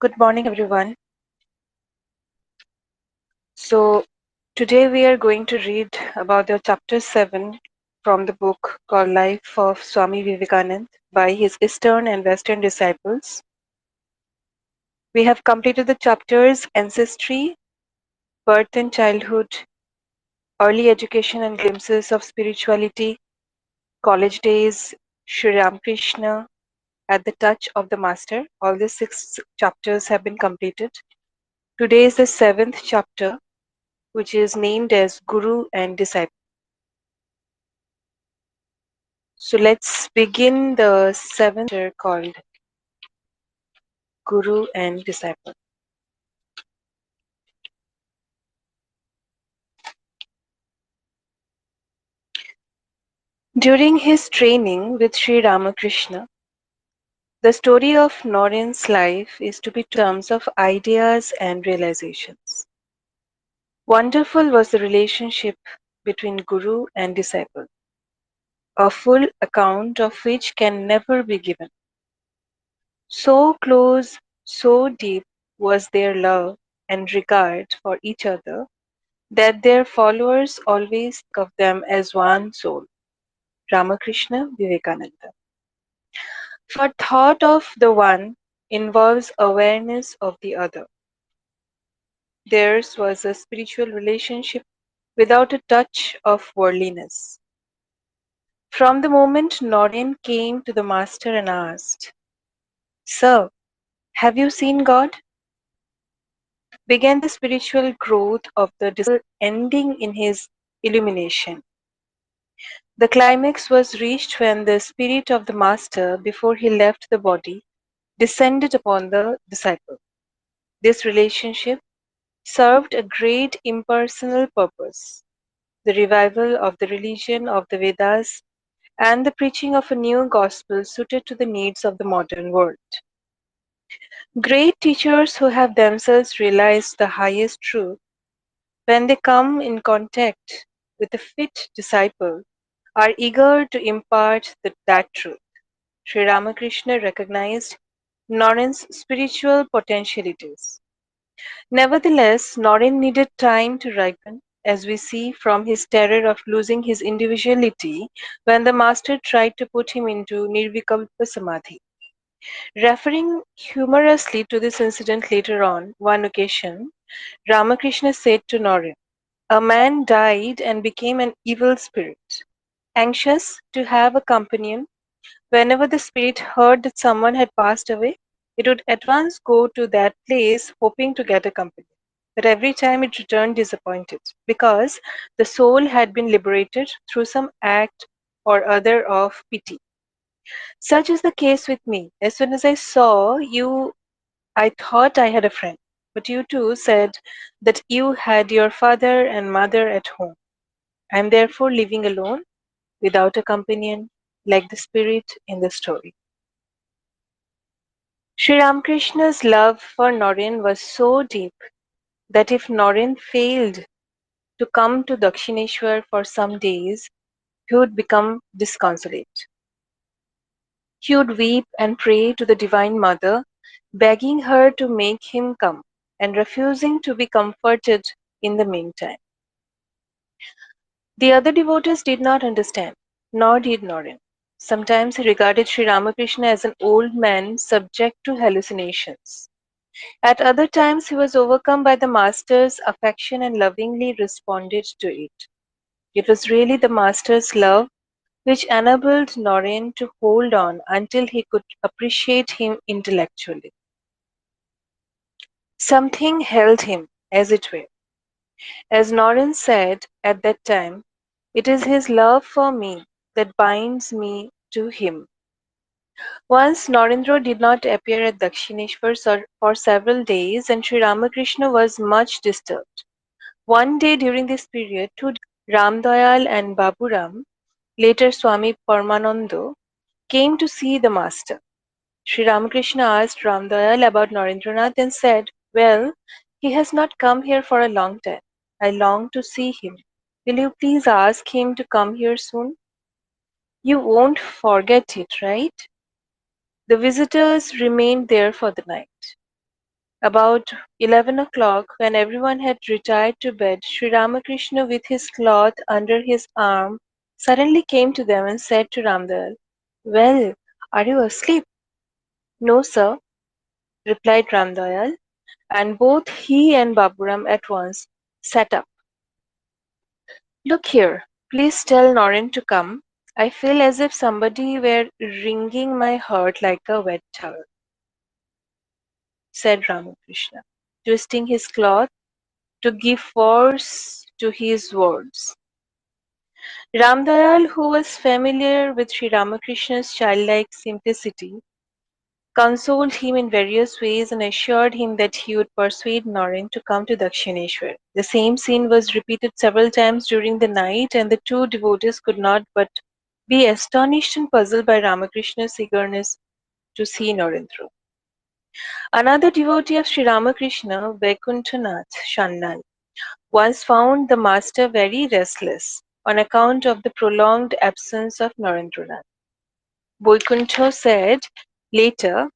Good morning, everyone. So, today we are going to read about the chapter 7 from the book called Life of Swami Vivekananda by his Eastern and Western disciples. We have completed the chapters Ancestry, Birth and Childhood, Early Education and Glimpses of Spirituality, College Days, Shri Ramakrishna, At the Touch of the Master. All the 6 chapters have been completed. Today is the 7th chapter, which is named as Guru and Disciple. So let's begin the 7th chapter called Guru and Disciple. During his training with Sri Ramakrishna, the story of Noren's life is to be terms of ideas and realizations. Wonderful was the relationship between Guru and disciple, a full account of which can never be given. So close, so deep was their love and regard for each other that their followers always think of them as one soul, Ramakrishna Vivekananda. For thought of the one involves awareness of the other. Theirs was a spiritual relationship without a touch of worldliness. From the moment Noren came to the master and asked, "Sir, have you seen God?" began the spiritual growth of the disciple, ending in his illumination. The climax was reached when the spirit of the master, before he left the body, descended upon the disciple. This relationship served a great impersonal purpose, the revival of the religion of the Vedas and the preaching of a new gospel suited to the needs of the modern world. Great teachers who have themselves realized the highest truth, when they come in contact with a fit disciple, are eager to impart that truth. Sri Ramakrishna recognized Noren's spiritual potentialities. Nevertheless, Noren needed time to ripen, as we see from his terror of losing his individuality when the master tried to put him into Nirvikalpa Samadhi. Referring humorously to this incident later on, one occasion, Ramakrishna said to Noren, "A man died and became an evil spirit. Anxious to have a companion, whenever the spirit heard that someone had passed away, it would at once go to that place hoping to get a companion. But every time it returned disappointed, because the soul had been liberated through some act or other of pity. Such is the case with me. As soon as I saw you, I thought I had a friend. But you too said that you had your father and mother at home. I am therefore living alone, without a companion, like the spirit in the story." Sri Ramakrishna's love for Noren was so deep that if Noren failed to come to Dakshineshwar for some days, he would become disconsolate. He would weep and pray to the Divine Mother, begging her to make him come, and refusing to be comforted in the meantime. The other devotees did not understand, nor did Noren. Sometimes he regarded Sri Ramakrishna as an old man subject to hallucinations. At other times he was overcome by the master's affection and lovingly responded to it. It was really the master's love which enabled Noren to hold on until he could appreciate him intellectually. Something held him, as it were. As Noren said at that time, "It is his love for me that binds me to him." Once Narendra did not appear at Dakshineshwar for several days, and Sri Ramakrishna was much disturbed. One day during this period, two Ramdayal and Baburam, later Swami Paramananda, came to see the master. Sri Ramakrishna asked Ramdayal about Narendranath and said, "Well, he has not come here for a long time. I long to see him. Will you please ask him to come here soon? You won't forget it, right?" The visitors remained there for the night. About 11 o'clock, when everyone had retired to bed, Sri Ramakrishna, with his cloth under his arm, suddenly came to them and said to Ramdayal, "Well, are you asleep?" "No, sir," replied Ramdayal, and both he and Baburam at once sat up. "Look here, please tell Norin to come. I feel as if somebody were wringing my heart like a wet towel," said Ramakrishna, twisting his cloth to give force to his words. Ramdayal, who was familiar with Sri Ramakrishna's childlike simplicity, consoled him in various ways and assured him that he would persuade Naren to come to Dakshineshwar. The same scene was repeated several times during the night, and the two devotees could not but be astonished and puzzled by Ramakrishna's eagerness to see Narendra. Another devotee of Sri Ramakrishna, Vaikuntanath Shannal, once found the master very restless on account of the prolonged absence of Narendranath. Vaikuntha said later,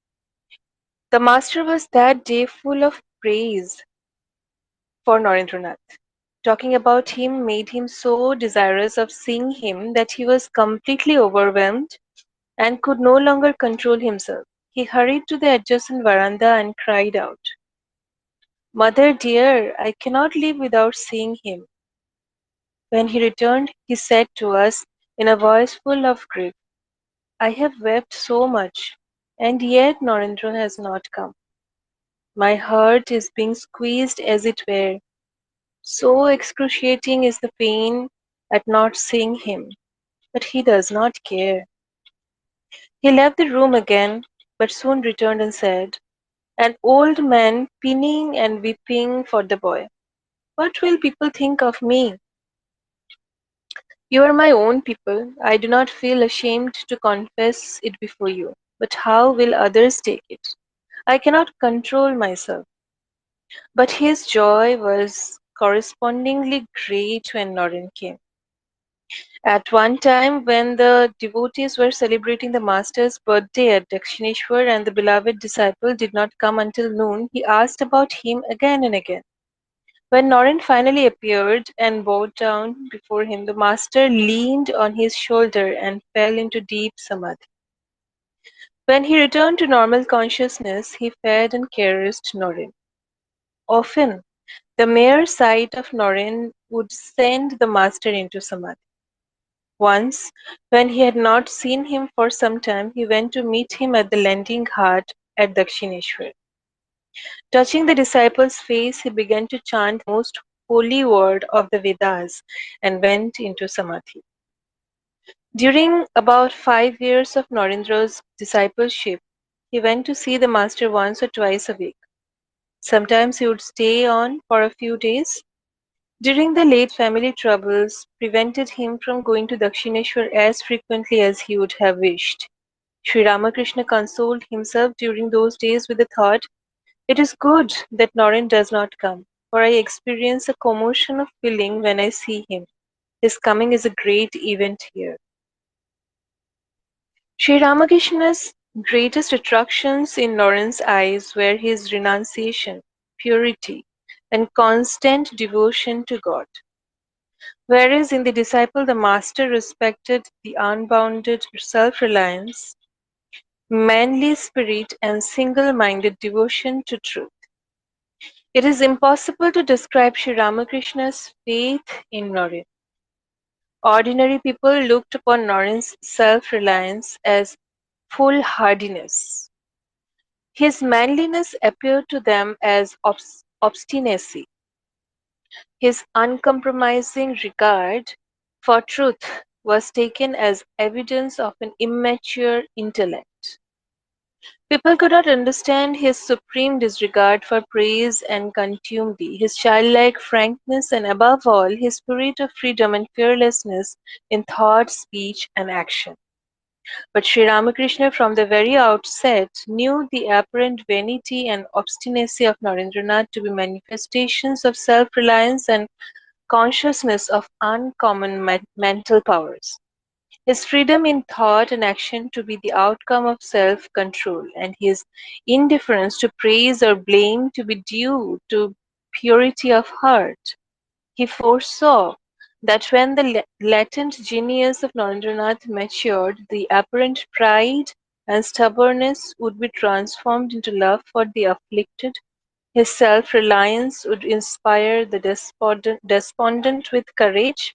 the master was that day full of praise for Narendranath. Talking about him made him so desirous of seeing him that he was completely overwhelmed and could no longer control himself. He hurried to the adjacent veranda and cried out, "Mother dear, I cannot live without seeing him." When he returned, he said to us in a voice full of grief, "I have wept so much, and yet Narendra has not come. My heart is being squeezed as it were. So excruciating is the pain at not seeing him, but he does not care." He left the room again, but soon returned and said, "An old man pining and weeping for the boy. What will people think of me? You are my own people. I do not feel ashamed to confess it before you. But how will others take it? I cannot control myself." But his joy was correspondingly great when Naren came. At one time, when the devotees were celebrating the Master's birthday at Dakshineshwar and the beloved disciple did not come until noon, he asked about him again and again. When Naren finally appeared and bowed down before him, the Master leaned on his shoulder and fell into deep samadhi. When he returned to normal consciousness, he fed and caressed Naren. Often, the mere sight of Naren would send the Master into samadhi. Once, when he had not seen him for some time, he went to meet him at the landing ghat at Dakshineshwar. Touching the disciple's face, he began to chant the most holy word of the Vedas and went into samadhi. During about 5 years of Narendra's discipleship, he went to see the master once or twice a week. Sometimes he would stay on for a few days. During the late family troubles prevented him from going to Dakshineshwar as frequently as he would have wished. Sri Ramakrishna consoled himself during those days with the thought, "It is good that Naren does not come, for I experience a commotion of feeling when I see him. His coming is a great event here." Sri Ramakrishna's greatest attractions in Naren's eyes were his renunciation, purity, and constant devotion to God. Whereas in the disciple the master respected the unbounded self-reliance, manly spirit, and single-minded devotion to truth. It is impossible to describe Sri Ramakrishna's faith in Naren. Ordinary people looked upon Naren's self-reliance as foolhardiness. His manliness appeared to them as obstinacy. His uncompromising regard for truth was taken as evidence of an immature intellect. People could not understand his supreme disregard for praise and contumely, his childlike frankness, and above all, his spirit of freedom and fearlessness in thought, speech, and action. But Sri Ramakrishna from the very outset knew the apparent vanity and obstinacy of Narendranath to be manifestations of self-reliance and consciousness of uncommon mental powers. his freedom in thought and action to be the outcome of self control, and his indifference to praise or blame to be due to purity of heart. He foresaw that when the latent genius of Narendranath matured, the apparent pride and stubbornness would be transformed into love for the afflicted. His self-reliance would inspire the despondent with courage,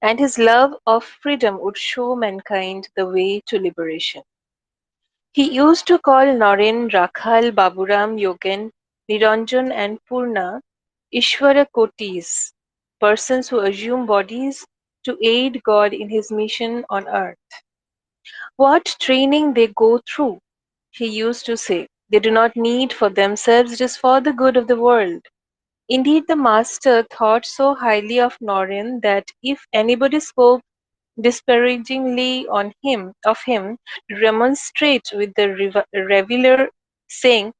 and his love of freedom would show mankind the way to liberation. He used to call Naren, Rakhal, Baburam, Yogen, Niranjan, and Purna Ishvara Kotis, persons who assume bodies to aid God in his mission on earth. What training they go through, he used to say. They do not need for themselves, it is for the good of the world. Indeed, the master thought so highly of Norin that if anybody spoke disparagingly of him, remonstrate with the reveler, saying,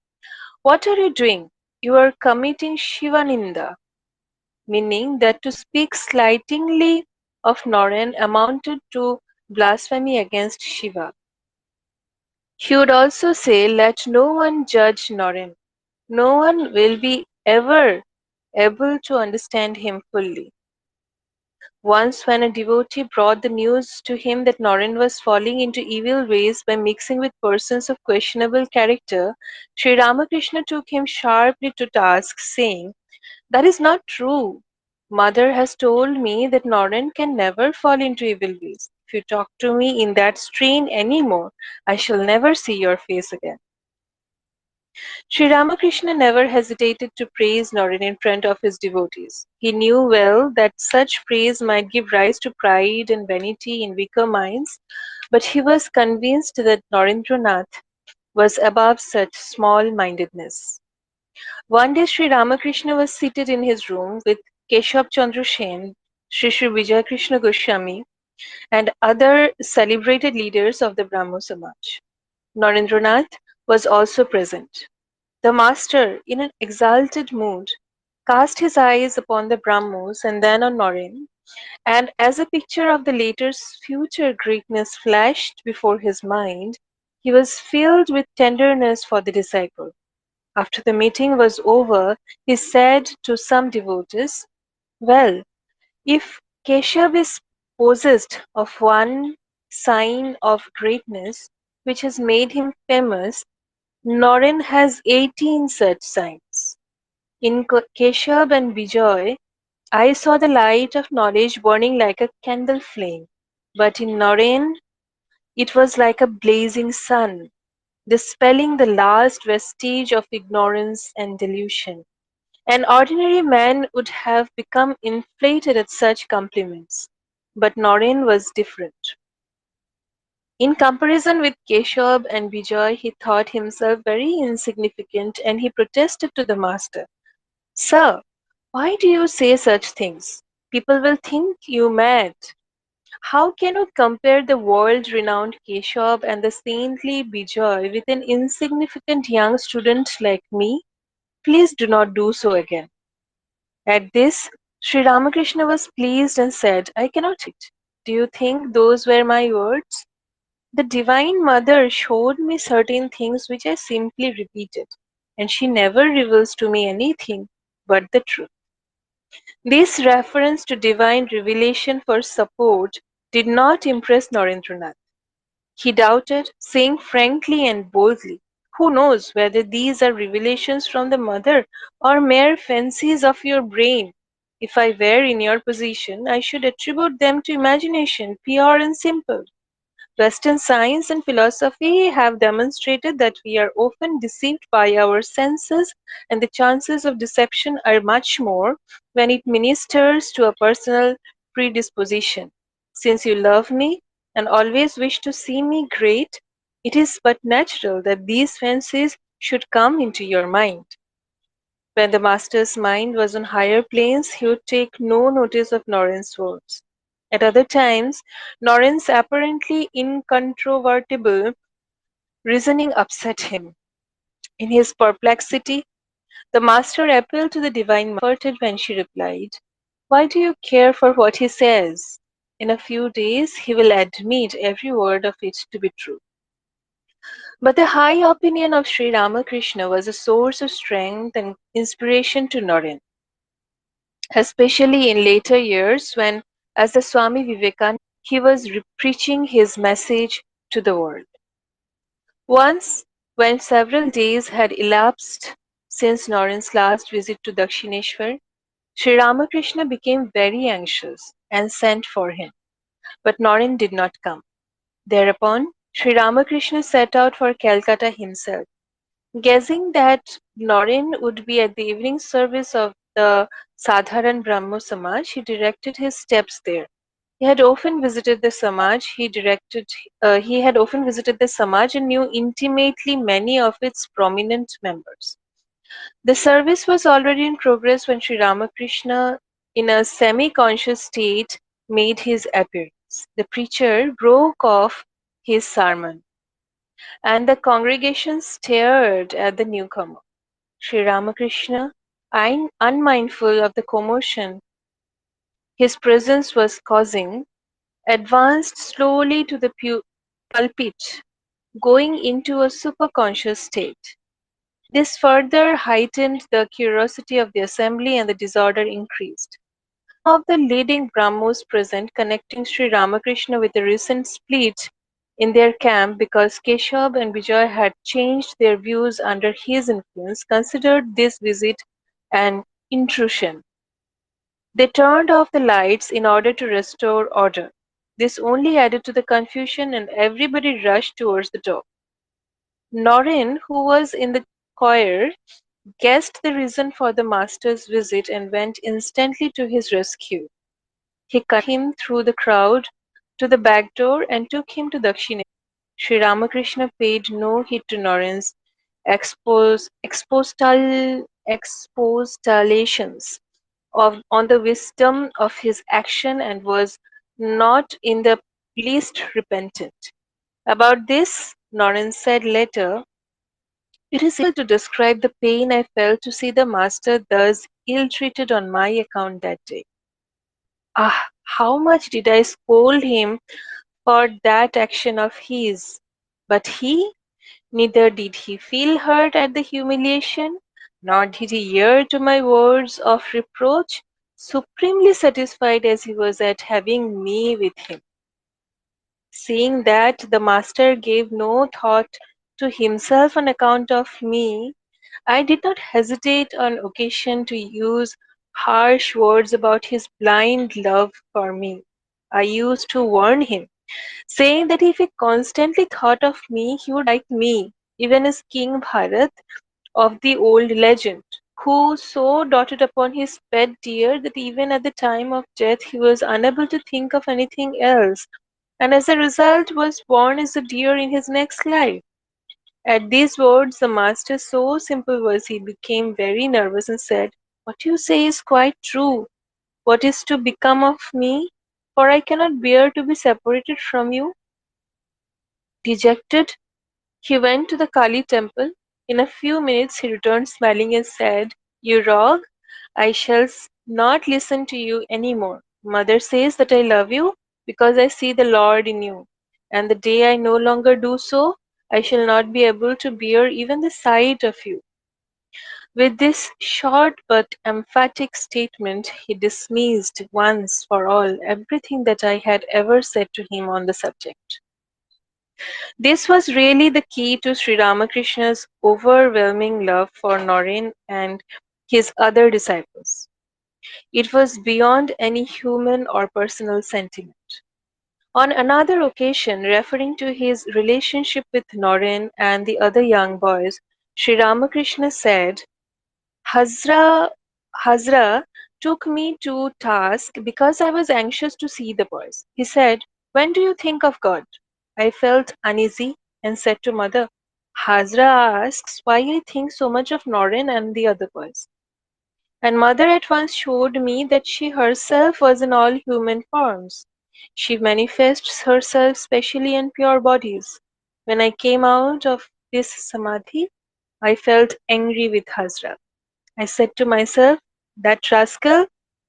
"What are you doing? You are committing Shivaninda," meaning that to speak slightingly of Noren amounted to blasphemy against Shiva. He would also say, "Let no one judge Noren. No one will be ever able to understand him fully." Once, when a devotee brought the news to him that Noren was falling into evil ways by mixing with persons of questionable character, Sri Ramakrishna took him sharply to task, saying, "That is not true. Mother has told me that Noren can never fall into evil ways. If you talk to me in that strain any more, I shall never see your face again." Sri Ramakrishna never hesitated to praise Norin in front of his devotees. He knew well that such praise might give rise to pride and vanity in weaker minds, but he was convinced that Narendranath was above such small mindedness. One day Sri Ramakrishna was seated in his room with Keshav Chandra Sen, Sri Vijaya Krishna Goswami, and other celebrated leaders of the Brahmo Samaj. Narendranath was also present. The master, in an exalted mood, cast his eyes upon the Brahmos and then on Norin, and as a picture of the latter's future greatness flashed before his mind, he was filled with tenderness for the disciple. After the meeting was over, he said to some devotees, "Well, if Keshav is possessed of one sign of greatness which has made him famous, Norin has 18 such signs. In Keshav and Vijay, I saw the light of knowledge burning like a candle flame, but in Norin it was like a blazing sun, dispelling the last vestige of ignorance and delusion. An ordinary man would have become inflated at such compliments, but Norin was different. In comparison with Keshav and Vijay, he thought himself very insignificant, and he protested to the master, "Sir, why do you say such things? People will think you mad. How can you compare the world-renowned Keshav and the saintly Vijay with an insignificant young student like me? Please do not do so again." At this, Sri Ramakrishna was pleased and said, "I cannot help it. Do you think those were my words? The Divine Mother showed me certain things which I simply repeated, and she never reveals to me anything but the truth." This reference to divine revelation for support did not impress Narendranath. He doubted, saying frankly and boldly, "Who knows whether these are revelations from the Mother or mere fancies of your brain? If I were in your position, I should attribute them to imagination, pure and simple. Western science and philosophy have demonstrated that we are often deceived by our senses, and the chances of deception are much more when it ministers to a personal predisposition. Since you love me and always wish to see me great, it is but natural that these fancies should come into your mind." When the master's mind was on higher planes, he would take no notice of Noren's words. At other times, Noren's apparently incontrovertible reasoning upset him. In his perplexity, the master appealed to the divine mother, comforted when she replied, "Why do you care for what he says? In a few days he will admit every word of it to be true. But the high opinion of Sri Ramakrishna was a source of strength and inspiration to Naren, especially in later years when, as the Swami Vivekananda, he was preaching his message to the world. Once, when several days had elapsed since Naren's last visit to Dakshineshwar, Sri Ramakrishna became very anxious and sent for him, but Naren did not come. Thereupon, Sri Ramakrishna set out for Calcutta himself. Guessing that Naren would be at the evening service of the Sadharan Brahmo Samaj, he directed his steps there. He had often visited the Samaj. He had often visited the Samaj and knew intimately many of its prominent members. The service was already in progress when Sri Ramakrishna, in a semi-conscious state, made his appearance. The preacher broke off his sermon, and the congregation stared at the newcomer. Sri Ramakrishna, unmindful of the commotion his presence was causing, advanced slowly to the pulpit, going into a superconscious state. This further heightened the curiosity of the assembly and the disorder increased. Some of the leading Brahmos present, connecting Sri Ramakrishna with the recent split in their camp because Keshav and Vijay had changed their views under his influence, considered this visit an intrusion. They turned off the lights in order to restore order. This only added to the confusion and everybody rushed towards the door. Norin, who was in the choir, guessed the reason for the master's visit and went instantly to his rescue. He conducted him through the crowd to the back door and took him to Dakshine. Sri Ramakrishna paid no heed to Norin's expostulations on the wisdom of his action and was not in the least repentant. About this, Norin said later, "It is difficult to describe the pain I felt to see the master thus ill-treated on my account that day. Ah, how much did I scold him for that action of his! But neither did he feel hurt at the humiliation, nor did he ear to my words of reproach, supremely satisfied as he was at having me with him. Seeing that the master gave no thought to himself on account of me, I did not hesitate on occasion to use harsh words about his blind love for me. I used to warn him, saying that if he constantly thought of me, he would like me, even as King Bharat of the old legend, who so doted upon his pet deer that even at the time of death he was unable to think of anything else, and as a result was born as a deer in his next life. At these words, the master, so simple was he, became very nervous and said, "What you say is quite true. What is to become of me? For I cannot bear to be separated from you." Dejected, he went to the Kali temple. In a few minutes he returned smiling and said, "You rogue, I shall not listen to you any more. Mother says that I love you because I see the Lord in you, and the day I no longer do so, I shall not be able to bear even the sight of you." With this short but emphatic statement, he dismissed once for all everything that I had ever said to him on the subject. This was really the key to Sri Ramakrishna's overwhelming love for Naren and his other disciples. It was beyond any human or personal sentiment. On another occasion, referring to his relationship with Naren and the other young boys, Sri Ramakrishna said, Hazra took me to task because I was anxious to see the boys. He said, "When do you think of God?" I felt uneasy and said to mother, "Hazra asks why I think so much of Norin and the other boys." And mother at once showed me that she herself was in all human forms. She manifests herself specially in pure bodies. When I came out of this samadhi, I felt angry with Hazra. I said to myself, "That rascal,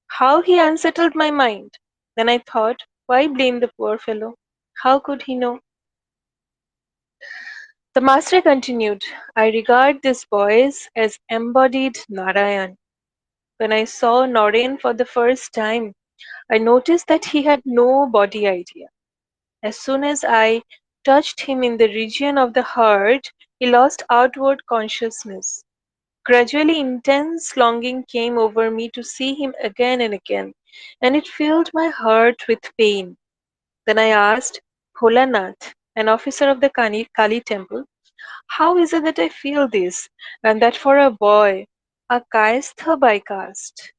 how he unsettled my mind." Then I thought, Why blame the poor fellow? How could he know? The master continued, I regard these boys as embodied Narayan. When I saw Naren for the first time, I noticed that he had no body idea. As soon as I touched him in the region of the heart, he lost outward consciousness. Gradually, intense longing came over me to see him again and again, and it filled my heart with pain. Then I asked Bholanath, an officer of the Kali temple, how is it that I feel this, and that for a boy, a kayastha by caste?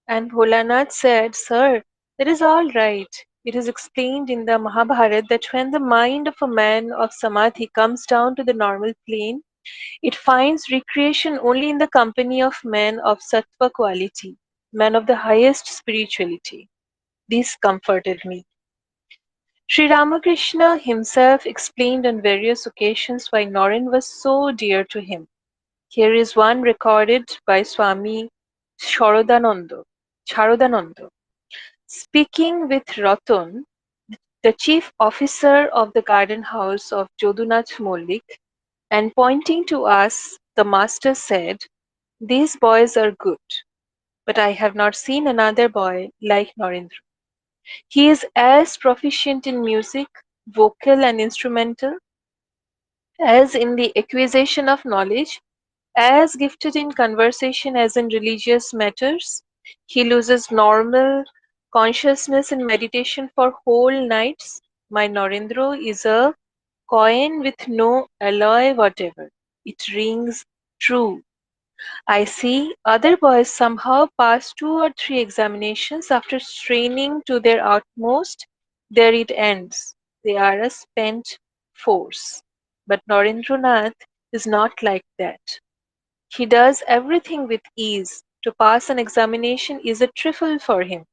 And Bholanath said, Sir, that is all right. It is explained in the Mahabharata that when the mind of a man of Samadhi comes down to the normal plane, it finds recreation only in the company of men of Sattva quality, men of the highest spirituality. This comforted me. Sri Ramakrishna himself explained on various occasions why Naren was so dear to him. Here is one recorded by Swami Sharodananda. Speaking with Ratan, the chief officer of the garden house of Jodunath Mollik, and pointing to us, the master said, these boys are good, but I have not seen another boy like Narendra. He is as proficient in music, vocal and instrumental, as in the acquisition of knowledge, as gifted in conversation as in religious matters. He loses normal consciousness in meditation for whole nights. My Narendra is a coin with no alloy whatever. It rings true. I see other boys somehow pass 2 or 3 examinations after straining to their utmost. There it ends. They are a spent force. But Narendranath is not like that. He does everything with ease. To pass an examination is a trifle for him.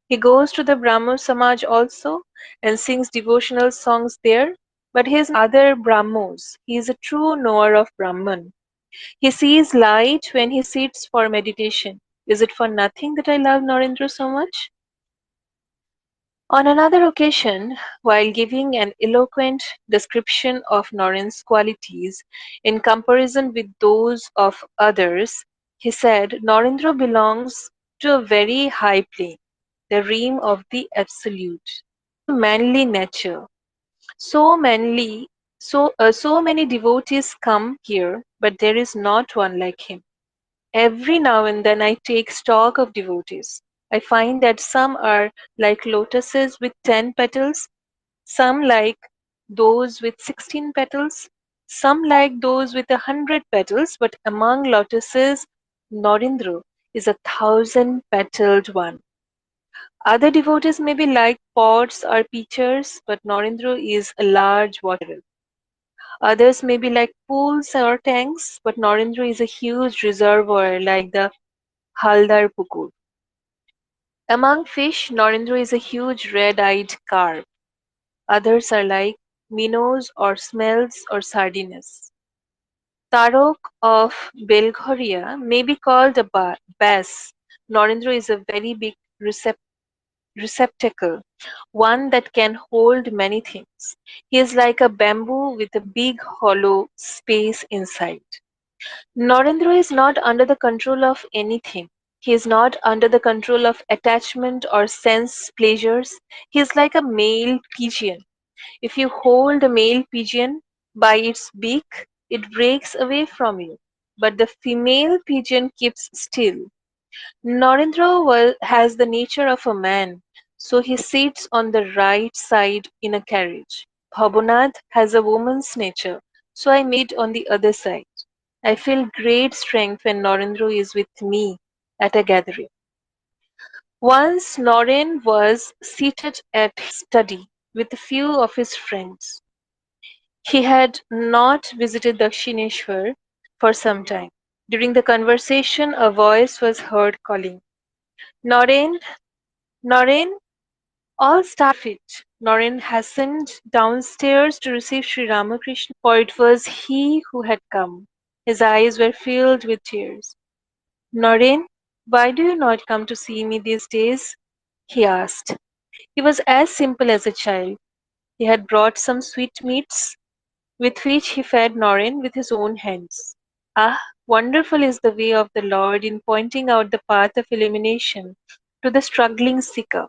He goes to the Brahmo Samaj also and sings devotional songs there, but he is other Brahmos. He is a true knower of Brahman. He sees light when he sits for meditation. Is it for nothing that I love Narendra so much? On another occasion, while giving an eloquent description of Naren's qualities in comparison with those of others, he said, Narendra belongs to a very high plane, the realm of the absolute. Manly nature. So manly, so many devotees come here, but there is not one like him. Every now and then I take stock of devotees. I find that some are like lotuses with 10 petals, some like those with 16 petals, some like those with 100 petals, but among lotuses, Narendra is 1,000 petaled one. Other devotees may be like pots or pitchers, but Narendra is a large water. Others may be like pools or tanks, but Narendra is a huge reservoir like the Haldar Pukur. Among fish, Narendra is a huge red-eyed carp. Others are like minnows or smells or sardines. Tarok of Belghoria may be called a bass. Narendra is a very big receptacle, one that can hold many things. He is like a bamboo with a big hollow space inside. Narendra is not under the control of anything. He is not under the control of attachment or sense pleasures. He is like a male pigeon. If you hold a male pigeon by its beak, it breaks away from you. But the female pigeon keeps still. Narendra has the nature of a man, so he sits on the right side in a carriage. Bhabanath has a woman's nature, so I sit on the other side. I feel great strength when Narendra is with me at a gathering. Once Naren was seated at his study with a few of his friends. He had not visited Dakshineshwar for some time. During the conversation, a voice was heard calling, Naren, Naren, all start fit. Naren hastened downstairs to receive Sri Ramakrishna, for it was he who had come. His eyes were filled with tears. Naren, why do you not come to see me these days? He asked. He was as simple as a child. He had brought some sweetmeats with which he fed Norin with his own hands. Ah, wonderful is the way of the Lord in pointing out the path of illumination to the struggling seeker.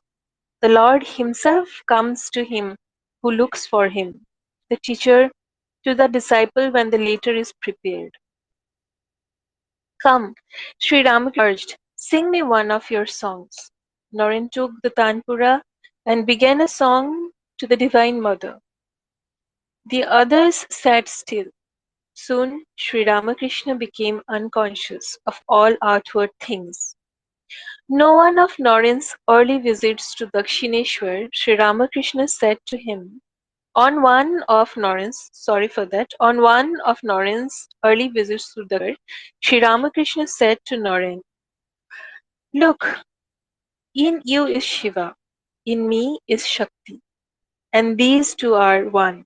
The Lord Himself comes to him who looks for Him, the teacher to the disciple when the latter is prepared. Come, Sri Ramakrishna urged, sing me one of your songs. Norin took the tanpura and began a song to the Divine Mother. The others sat still. Soon Sri Ramakrishna became unconscious of all outward things. No one of Norin's early visits to Dakshineshwar, Sri Ramakrishna said to him, on one of Norin's early visits to Dakshineshwar, Sri Ramakrishna said to Norin, look, in you is Shiva, in me is Shakti, and these two are one.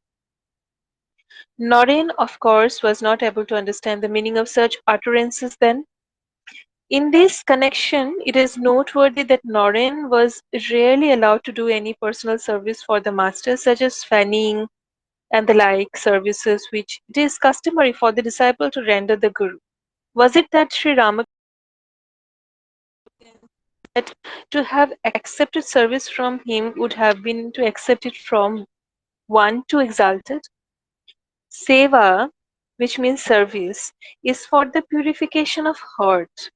Norin, of course, was not able to understand the meaning of such utterances then. In this connection, it is noteworthy that Norin was rarely allowed to do any personal service for the master, such as fanning and the like services which it is customary for the disciple to render the Guru. Was it that Sri Ramakrishna that to have accepted service from him would have been to accept it from one too exalted? Seva, which means service, is for the purification of heart.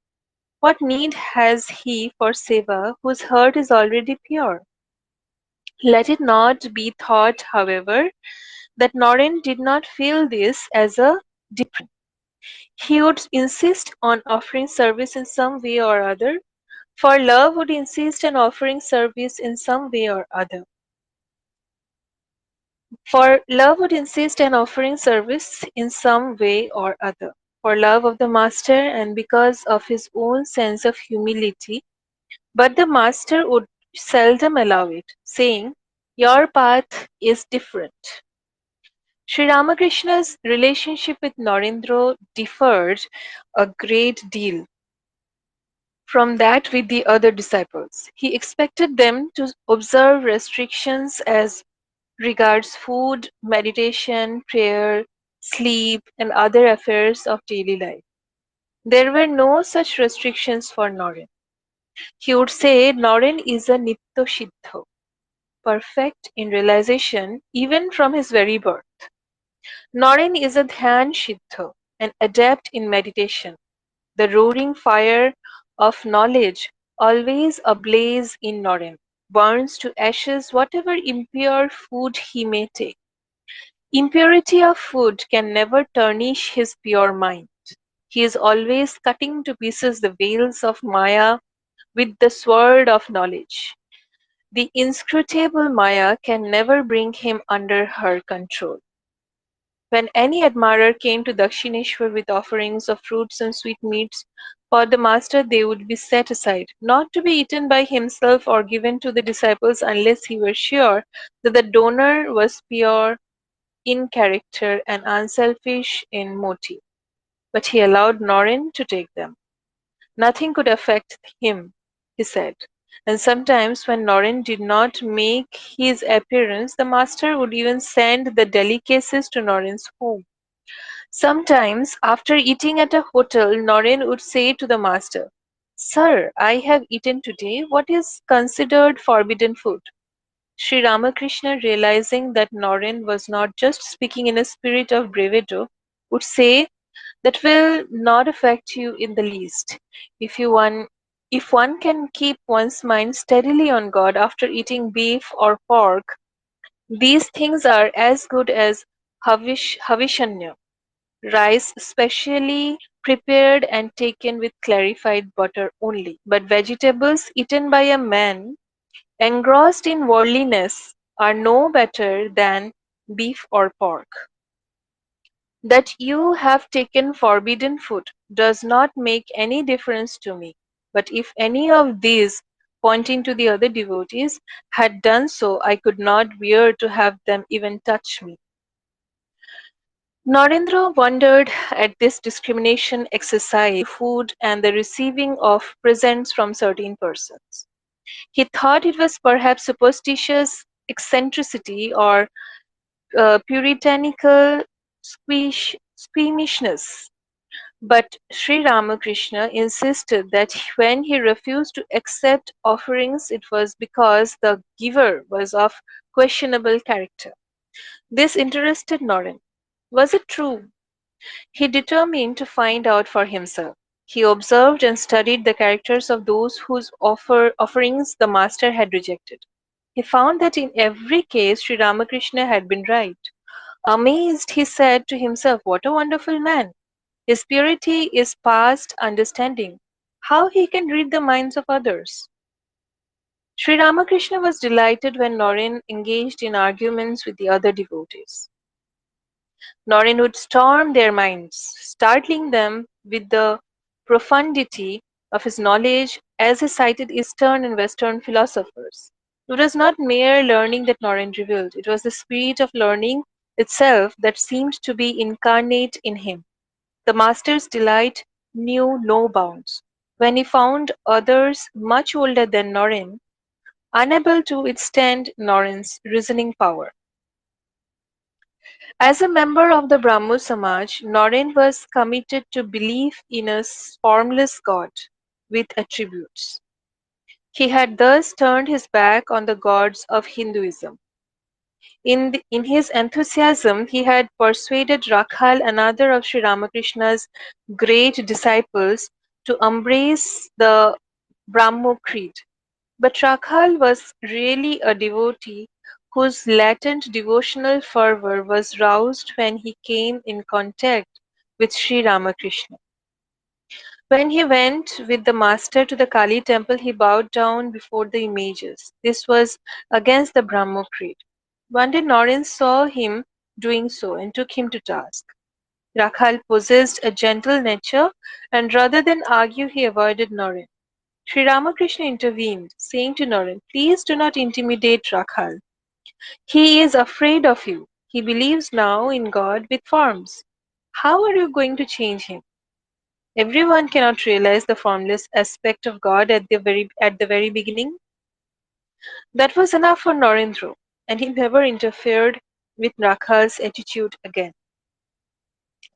What need has he for seva whose heart is already pure? Let it not be thought, however, that Norin did not feel this as a depression. He would insist on offering service in some way or other, for love would insist on offering service in some way or other. For love would insist on offering service in some way or other. For love of the master and because of his own sense of humility, but the master would seldom allow it, saying, your path is different. Sri Ramakrishna's relationship with Narendra differed a great deal from that with the other disciples. He expected them to observe restrictions as regards food, meditation, prayer, sleep, and other affairs of daily life. There were no such restrictions for Naren. He would say Naren is a Nitya Siddha, perfect in realization even from his very birth. Naren is a Dhyan Siddha, an adept in meditation. The roaring fire of knowledge, always ablaze in Naren, burns to ashes whatever impure food he may take. Impurity of food can never tarnish his pure mind. He is always cutting to pieces the veils of Maya with the sword of knowledge. The inscrutable Maya can never bring him under her control. When any admirer came to Dakshineshwar with offerings of fruits and sweetmeats for the master, they would be set aside, not to be eaten by himself or given to the disciples unless he were sure that the donor was pure in character and unselfish in motive. But he allowed Norin to take them. Nothing could affect him, he said. And sometimes when Norin did not make his appearance, the master would even send the delicacies to Norin's home. Sometimes, after eating at a hotel, Norin would say to the master, Sir, I have eaten today what is considered forbidden food. Sri Ramakrishna, realizing that Norin was not just speaking in a spirit of bravado, would say, that will not affect you in the least. If you one if one can keep one's mind steadily on God after eating beef or pork, these things are as good as havishanya, rice specially prepared and taken with clarified butter only. But vegetables eaten by a man engrossed in worldliness are no better than beef or pork. That you have taken forbidden food does not make any difference to me, but if any of these, pointing to the other devotees, had done so, I could not bear to have them even touch me. Narendra wondered at this discrimination exercised food and the receiving of presents from certain persons. He thought it was perhaps superstitious eccentricity or puritanical squeamishness. But Sri Ramakrishna insisted that when he refused to accept offerings, it was because the giver was of questionable character. This interested Noren. Was it true? He determined to find out for himself. He observed and studied the characters of those whose offerings the master had rejected. He found that in every case Sri Ramakrishna had been right. Amazed, he said to himself, "What a wonderful man! His purity is past understanding. How he can read the minds of others." Sri Ramakrishna was delighted when Norin engaged in arguments with the other devotees. Norin would storm their minds, startling them with the profundity of his knowledge as he cited Eastern and Western philosophers. It was not mere learning that Norin revealed, it was the spirit of learning itself that seemed to be incarnate in him. The master's delight knew no bounds. When he found others much older than Norin, unable to withstand Norin's reasoning power. As a member of the Brahmo Samaj, Norin was committed to belief in a formless God with attributes. He had thus turned his back on the gods of Hinduism. In his enthusiasm, he had persuaded Rakhal, another of Sri Ramakrishna's great disciples, to embrace the Brahmo creed. But Rakhal was really a devotee whose latent devotional fervor was roused when he came in contact with Sri Ramakrishna. When he went with the master to the Kali temple, he bowed down before the images. This was against the Brahmo creed. One day Norin saw him doing so and took him to task. Rakhal possessed a gentle nature, and rather than argue, he avoided Norin. Sri Ramakrishna intervened, saying to Norin, "Please do not intimidate Rakhal. He is afraid of you. He believes now in God with forms. How are you going to change him? Everyone cannot realize the formless aspect of God at the very beginning." That was enough for Narendra, and he never interfered with Rakhal's attitude again.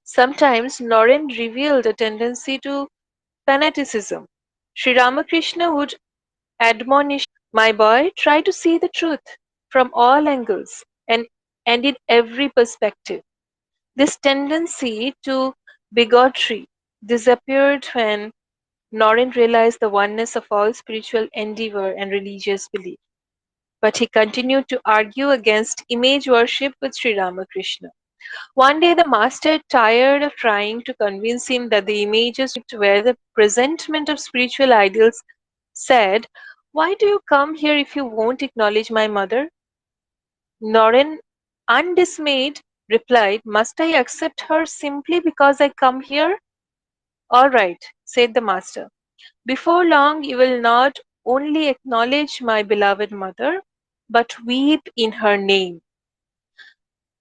Sometimes Naren revealed a tendency to fanaticism. Sri Ramakrishna would admonish, "My boy, try to see the truth from all angles and in every perspective." This tendency to bigotry disappeared when Norin realized the oneness of all spiritual endeavor and religious belief. But he continued to argue against image worship with Sri Ramakrishna. One day the master, tired of trying to convince him that the images were the presentment of spiritual ideals, said, "Why do you come here if you won't acknowledge my mother?" Norin, undismayed, replied, "Must I accept her simply because I come here?" "All right," said the master. "Before long you will not only acknowledge my beloved mother, but weep in her name."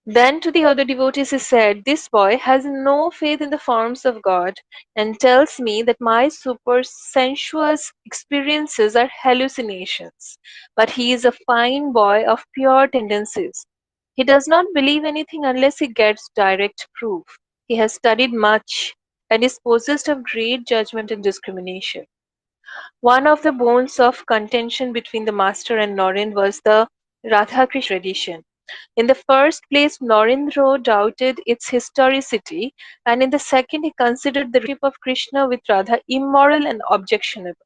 Then to the other devotees he said, "This boy has no faith in the forms of God and tells me that my supersensuous experiences are hallucinations. But he is a fine boy of pure tendencies. He does not believe anything unless he gets direct proof. He has studied much and is possessed of great judgment and discrimination." One of the bones of contention between the master and Norin was the Radha Krishna tradition. In the first place, Norindra doubted its historicity, and in the second, he considered the relationship of Krishna with Radha immoral and objectionable.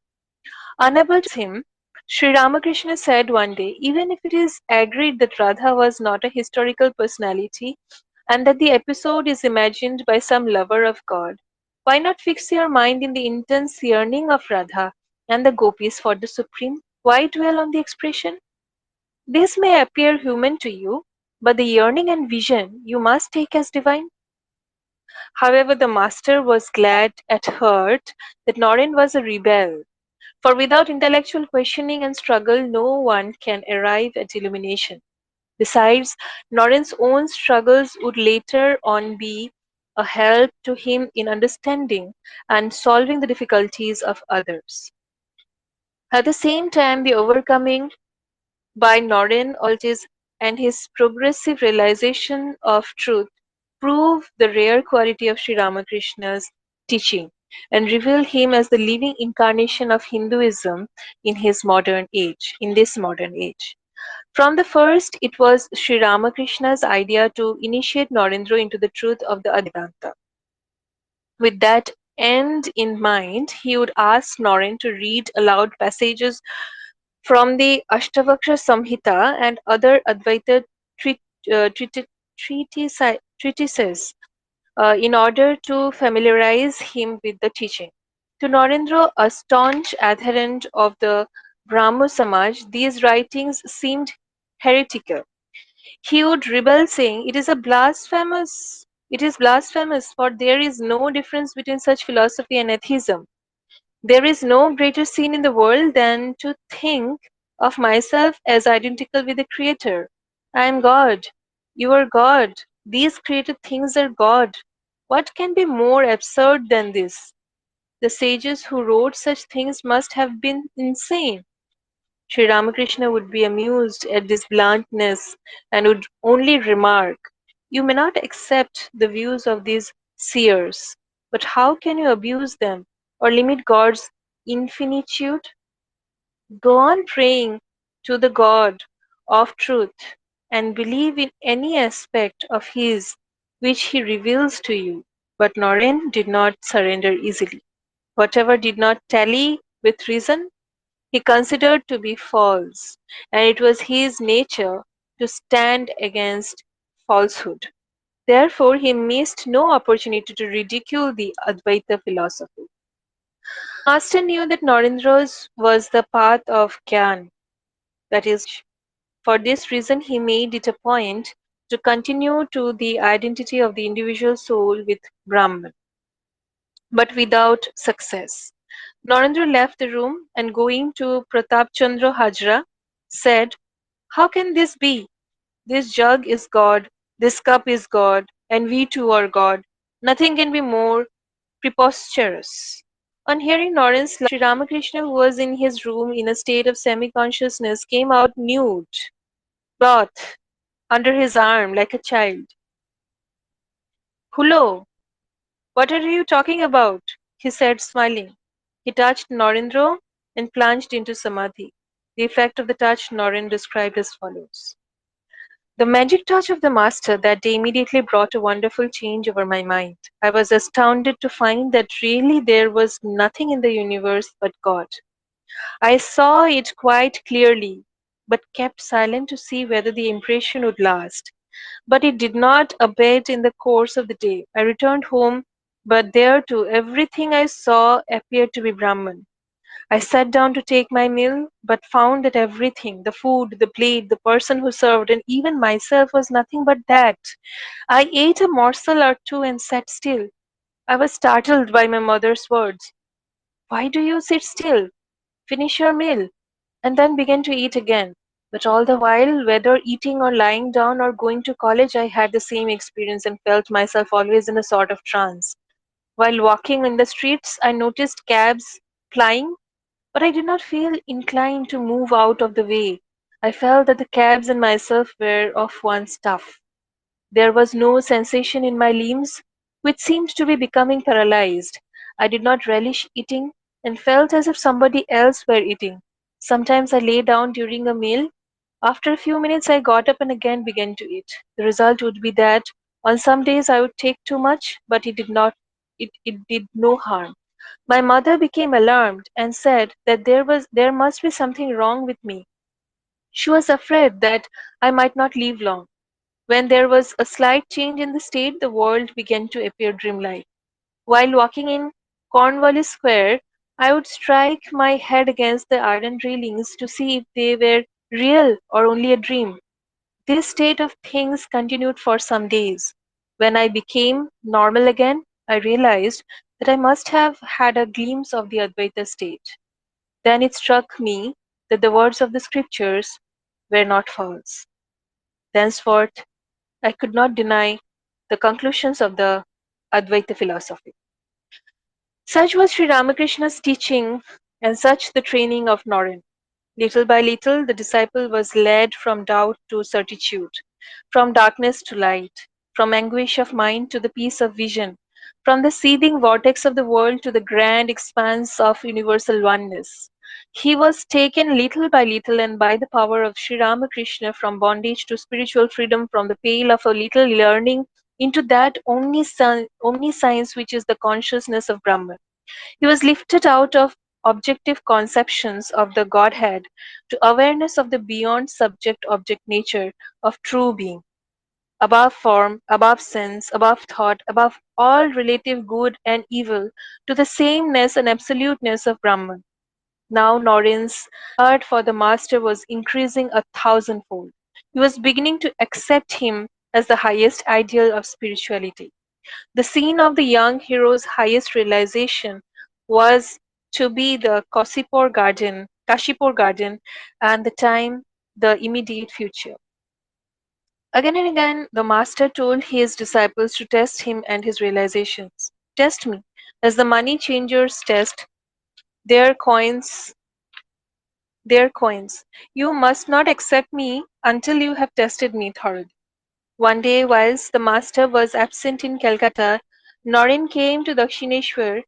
Unable to him, Sri Ramakrishna said one day, "Even if it is agreed that Radha was not a historical personality and that the episode is imagined by some lover of God, why not fix your mind in the intense yearning of Radha and the gopis for the Supreme? Why dwell on the expression? This may appear human to you, but the yearning and vision you must take as divine." However, the master was glad at heart that Norin was a rebel, for without intellectual questioning and struggle, no one can arrive at illumination. Besides, Norin's own struggles would later on be a help to him in understanding and solving the difficulties of others. At the same time, the overcoming by Noren Altis and his progressive realization of truth prove the rare quality of Sri Ramakrishna's teaching and reveal him as the living incarnation of Hinduism in this modern age. From the first, it was Sri Ramakrishna's idea to initiate Narendra into the truth of the Advaita. With that end in mind, he would ask Naren to read aloud passages from the Ashtavakra Samhita and other Advaita treat, treati- treatises in order to familiarize him with the teaching. To Narendra, a staunch adherent of the Brahmo Samaj, these writings seemed heretical. He would rebel, saying, It is blasphemous, for there is no difference between such philosophy and atheism. There is no greater sin in the world than to think of myself as identical with the Creator. I am God. You are God. These created things are God. What can be more absurd than this? The sages who wrote such things must have been insane. Sri Ramakrishna would be amused at this bluntness and would only remark, You may not accept the views of these seers, but how can you abuse them or limit God's infinitude? Go on praying to the God of truth and believe in any aspect of His which He reveals to you. But Naren did not surrender easily. Whatever did not tally with reason, he considered to be false, and it was his nature to stand against falsehood. Therefore, he missed no opportunity to ridicule the Advaita philosophy. The master knew that Narendra's was the path of Gyan, that is knowledge. For this reason, he made it a point to continue to the identity of the individual soul with Brahman, but without success. Narendra left the room and going to Pratap Chandra Hajra said, How can this be? This jug is God, this cup is God, and we too are God. Nothing can be more preposterous. On hearing Noren's lie, Sri Ramakrishna, who was in his room in a state of semi consciousness, came out nude, cloth under his arm like a child. Hullo, what are you talking about? He said, smiling. He touched Narendra and plunged into samadhi. The effect of the touch Naren described as follows. The magic touch of the master that day immediately brought a wonderful change over my mind. I was astounded to find that really there was nothing in the universe but God. I saw it quite clearly, but kept silent to see whether the impression would last. But it did not abate in the course of the day. I returned home, but there too everything I saw appeared to be Brahman. I sat down to take my meal, but found that everything, the food, the plate, the person who served, and even myself was nothing but that. I ate a morsel or two and sat still. I was startled by my mother's words. Why do you sit still? Finish your meal, and then began to eat again. But all the while, whether eating or lying down or going to college, I had the same experience and felt myself always in a sort of trance. While walking in the streets, I noticed cabs plying, but I did not feel inclined to move out of the way. I felt that the cabs and myself were of one stuff. There was no sensation in my limbs, which seemed to be becoming paralyzed. I did not relish eating, and felt as if somebody else were eating. Sometimes I lay down during a meal. After a few minutes, I got up and again began to eat. The result would be that on some days I would take too much, but it did no harm. My mother became alarmed and said that there must be something wrong with me. She was afraid that I might not live long. When there was a slight change in the state, the world began to appear dreamlike. While walking in Cornwallis Square, I would strike my head against the iron railings to see if they were real or only a dream. This state of things continued for some days. When I became normal again, I realized that I must have had a glimpse of the Advaita state. Then it struck me that the words of the scriptures were not false. Thenceforth, I could not deny the conclusions of the Advaita philosophy. Such was Sri Ramakrishna's teaching And such the training of Norin. Little by little, the disciple was led from doubt to certitude, from darkness to light, from anguish of mind to the peace of vision, from the seething vortex of the world to the grand expanse of universal oneness. He was taken little by little and by the power of Sri Ramakrishna from bondage to spiritual freedom, from the pale of a little learning into that omniscience which is the consciousness of Brahman. He was lifted out of objective conceptions of the Godhead to awareness of the beyond subject object nature of true being, above form, above sense, above thought, above all relative good and evil, to the sameness and absoluteness of Brahman. Now Norin's regard for the Master was increasing a thousandfold. He was beginning to accept him as the highest ideal of spirituality. The scene of the young hero's highest realization was to be the Kashipur garden, and the time the immediate future. Again and again, the master told his disciples to test him and his realizations. Test me, as the money changers test their coins, their coins. You must not accept me until you have tested me thoroughly. One day, whilst the master was absent in Calcutta, Norin came to Dakshineshwar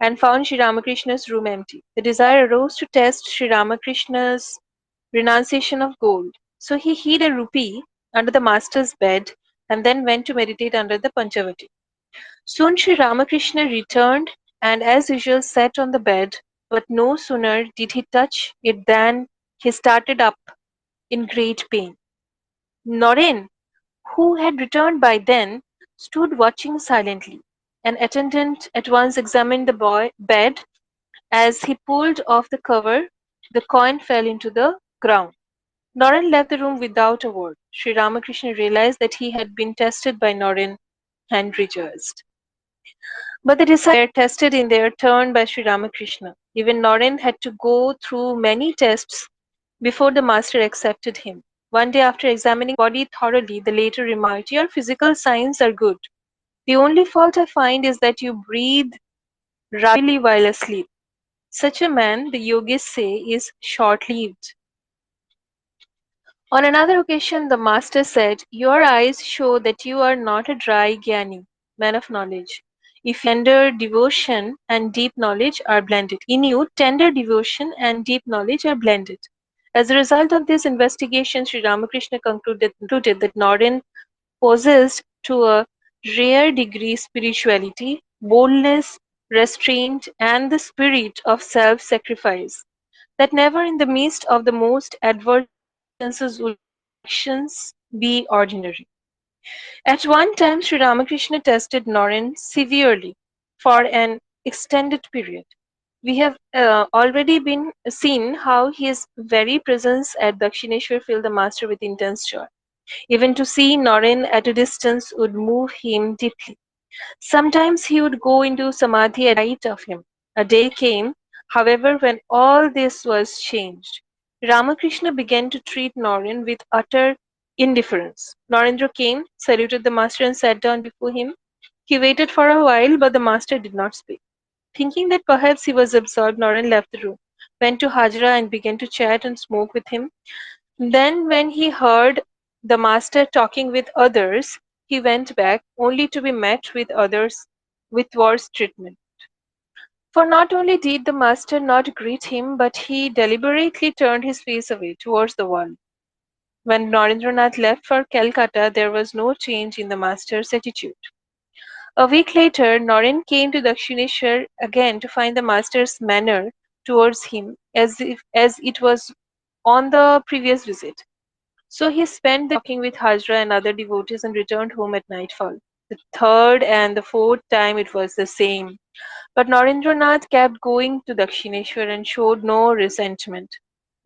and found Sri Ramakrishna's room empty. The desire arose to test Sri Ramakrishna's renunciation of gold. So he hid a rupee under the master's bed and then went to meditate under the Panchavati. Soon Sri Ramakrishna returned and as usual sat on the bed, but no sooner did he touch it than he started up in great pain. Norin, who had returned by then, stood watching silently. An attendant at once examined the bed. As he pulled off the cover, the coin fell into the ground. Norin left the room without a word. Sri Ramakrishna realized that he had been tested by Norin and rejoiced. But the disciples were tested in their turn by Sri Ramakrishna. Even Norin had to go through many tests before the master accepted him. One day, after examining his body thoroughly, the latter remarked, "Your physical signs are good. The only fault I find is that you breathe rapidly while asleep. Such a man, the yogis say, is short lived." On another occasion, the master said, "Your eyes show that you are not a dry Gyani, man of knowledge. Tender devotion and deep knowledge are blended. In you, tender devotion and deep knowledge are blended." As a result of this investigation, Sri Ramakrishna concluded that Norin possessed to a rare degree spirituality, boldness, restraint, and the spirit of self sacrifice, that never in the midst of the most adverse circumstances would his actions be ordinary. At one time, Sri Ramakrishna tested Norin severely for an extended period. We have already been seen how his very presence at Dakshineshwar filled the master with intense joy. Even to see Norin at a distance would move him deeply. Sometimes he would go into samadhi at sight of him. A day came, however, when all this was changed. Ramakrishna began to treat Norin with utter indifference. Narendra came, saluted the master, and sat down before him. He waited for a while, but the master did not speak. Thinking that perhaps he was absorbed, Norin left the room, went to Hajra and began to chat and smoke with him. Then, when he heard the master talking with others, he went back, only to be met with others with worse treatment. For not only did the master not greet him, but he deliberately turned his face away towards the wall. When Narendranath left for Calcutta, there was no change in the master's attitude. A week later, Norin came to Dakshineshwar again to find the master's manner towards him as it was on the previous visit. So he spent the day talking with Hajra and other devotees and returned home at nightfall. The third and the fourth time it was the same. But Narendranath kept going to Dakshineshwar and showed no resentment.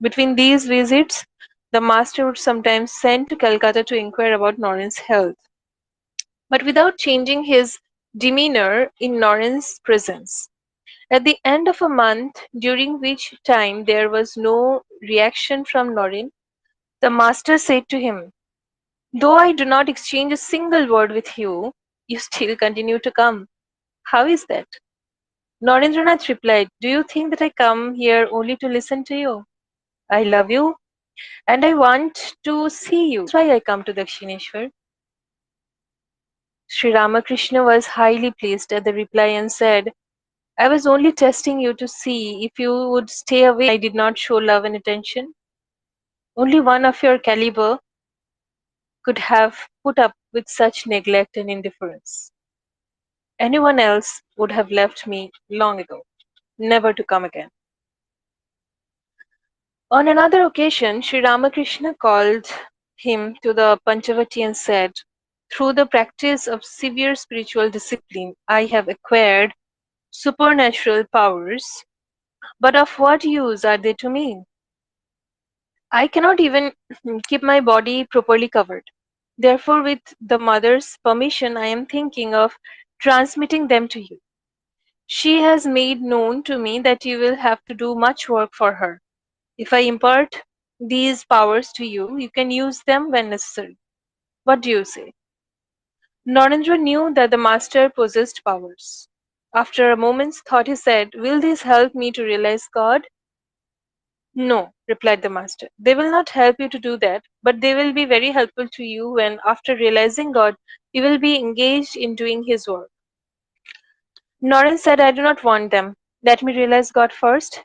Between these visits, the master would sometimes send to Calcutta to inquire about Norin's health, but without changing his demeanor in Norin's presence. At the end of a month, during which time there was no reaction from Norin, the master said to him, "Though I do not exchange a single word with you, you still continue to come. How is that?" Narendranath replied, "Do you think that I come here only to listen to you? I love you and I want to see you. That's why I come to Dakshineshwar." Sri Ramakrishna was highly pleased at the reply and said, "I was only testing you to see if you would stay away. I did not show love and attention. Only one of your caliber could have put up with such neglect and indifference. Anyone else would have left me long ago, never to come again." On another occasion, Sri Ramakrishna called him to the Panchavati and said, "Through the practice of severe spiritual discipline, I have acquired supernatural powers, but of what use are they to me? I cannot even keep my body properly covered. Therefore, with the mother's permission, I am thinking of transmitting them to you. She has made known to me that you will have to do much work for her. If I impart these powers to you, you can use them when necessary. What do you say?" Narendra knew that the master possessed powers. After a moment's thought, he said, "Will these help me to realize God?" "No," replied the master. "They will not help you to do that, but they will be very helpful to you when, after realizing God, you will be engaged in doing His work." Naren said, "I do not want them. Let me realize God first.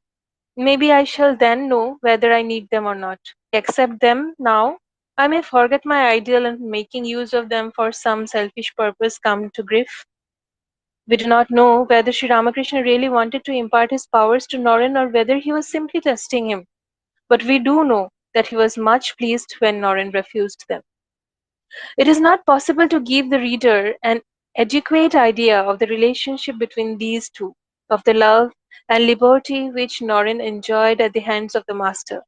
Maybe I shall then know whether I need them or not. If I accept them now, I may forget my ideal and making use of them for some selfish purpose come to grief." We do not know whether Sri Ramakrishna really wanted to impart his powers to Naren or whether he was simply testing him. But we do know that he was much pleased when Naren refused them. It is not possible to give the reader an adequate idea of the relationship between these two, of the love and liberty which Naren enjoyed at the hands of the Master.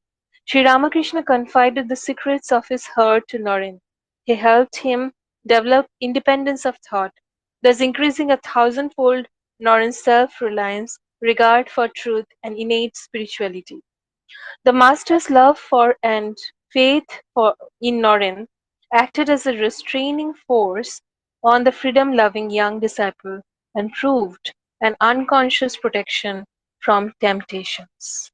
Sri Ramakrishna confided the secrets of his heart to Naren. He helped him develop independence of thought, thus increasing a thousandfold Naren's self-reliance, regard for truth, and innate spirituality. The master's love for and faith in Naren acted as a restraining force on the freedom-loving young disciple and proved an unconscious protection from temptations.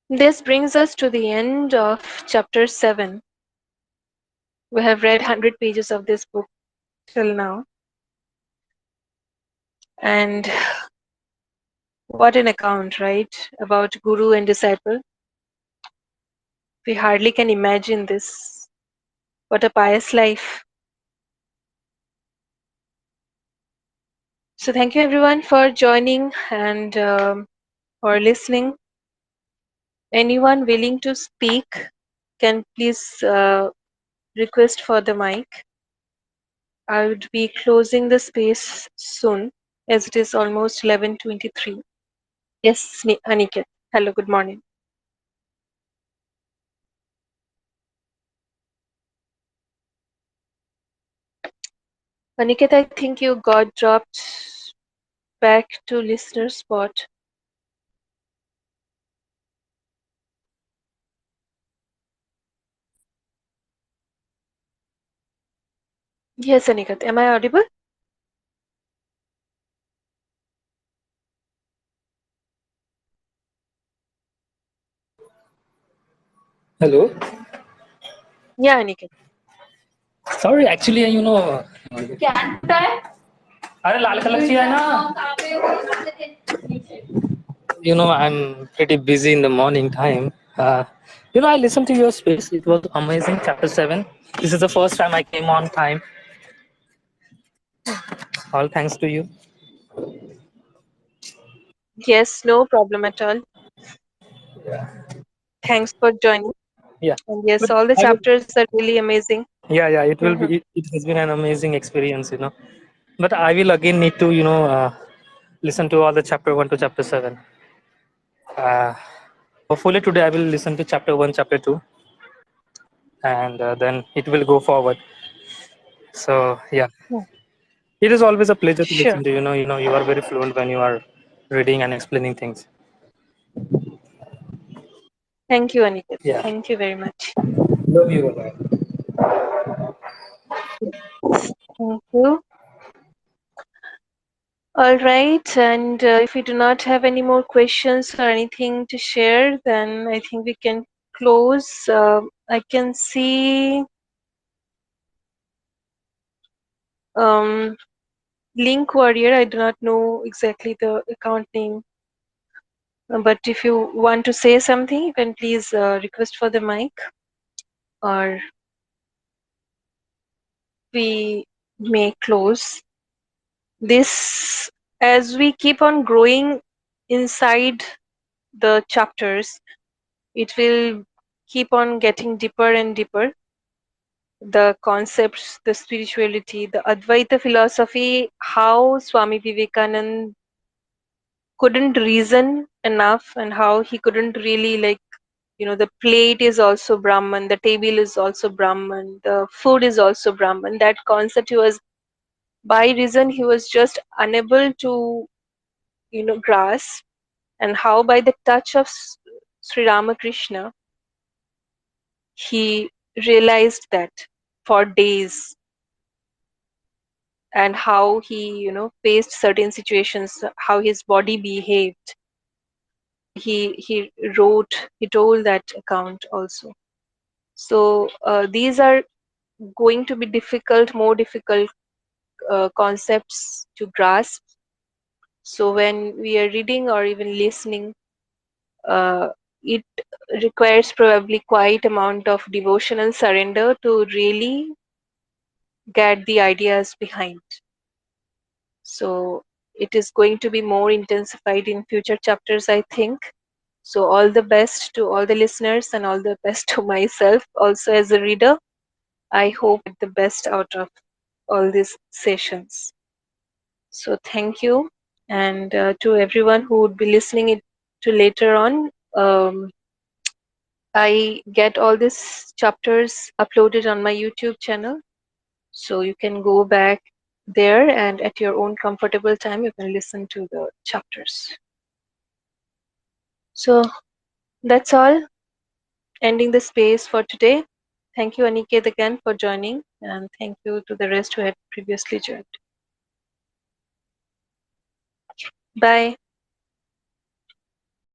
This brings us to the end of chapter 7. We have read 100 pages of this book till now, and what an account, right? About Guru and disciple. We hardly can imagine this. What a pious life. So, thank you everyone for joining and for listening. Anyone willing to speak can please request for the mic. I would be closing the space soon as it is almost 11:23. Yes, Aniket. Hello, good morning. Aniket, I think you got dropped back to listener spot. Yes, Aniket, am I audible? Hello. Yeah, Aniket. Sorry, actually, अरे लाल colour ची आहे ना. I'm pretty busy in the morning time. I listened to your space. It was amazing. Chapter 7. This is the first time I came on time. All thanks to you. Yes, no problem at all. Thanks for joining. Yeah. And yes, But all the I will, chapters are really amazing. yeah, it will Mhm. be, it has been an amazing experience. But I will again need to listen to all the chapter 1 to chapter 7. Uh, Hopefully today I will listen to chapter 1, chapter 2, and then it will go forward. So, yeah. Hmm. It is always a pleasure to Sure. listen to you are very fluent when you are reading and explaining things. Thank you, Aniket. Yeah. Thank you very much. Love you. Bye. Thank you. All right, and if we do not have any more questions or anything to share, then I think we can close. I can see um, Link Warrior. I do not know exactly the account name, but if you want to say something, you can please request for the mic, or we may close this. As we keep on growing inside the chapters, it will keep on getting deeper and deeper. The concepts, the spirituality, the Advaita philosophy, how Swami Vivekananda couldn't reason enough, and how he couldn't really, like, the plate is also Brahman, the table is also Brahman, the food is also Brahman. That concept he was, by reason, he was just unable to, grasp, and how by the touch of Sri Ramakrishna, he realized that for days, and how he faced certain situations, how his body behaved. He wrote, he told that account also. So these are going to be difficult, more difficult concepts to grasp. So when we are reading or even listening, uh, it requires probably quite amount of devotional surrender to really get the ideas behind. So it is going to be more intensified in future chapters, I think. So all the best to all the listeners, and all the best to myself also as a reader. I hope the best out of all these sessions. So thank you, and to everyone who would be listening it to later on. I get all these chapters uploaded on my YouTube channel, so you can go back there, and at your own comfortable time you can listen to the chapters. So that's all, ending the space for today. Thank you, Aniket, again for joining, and thank you to the rest who had previously joined. Bye.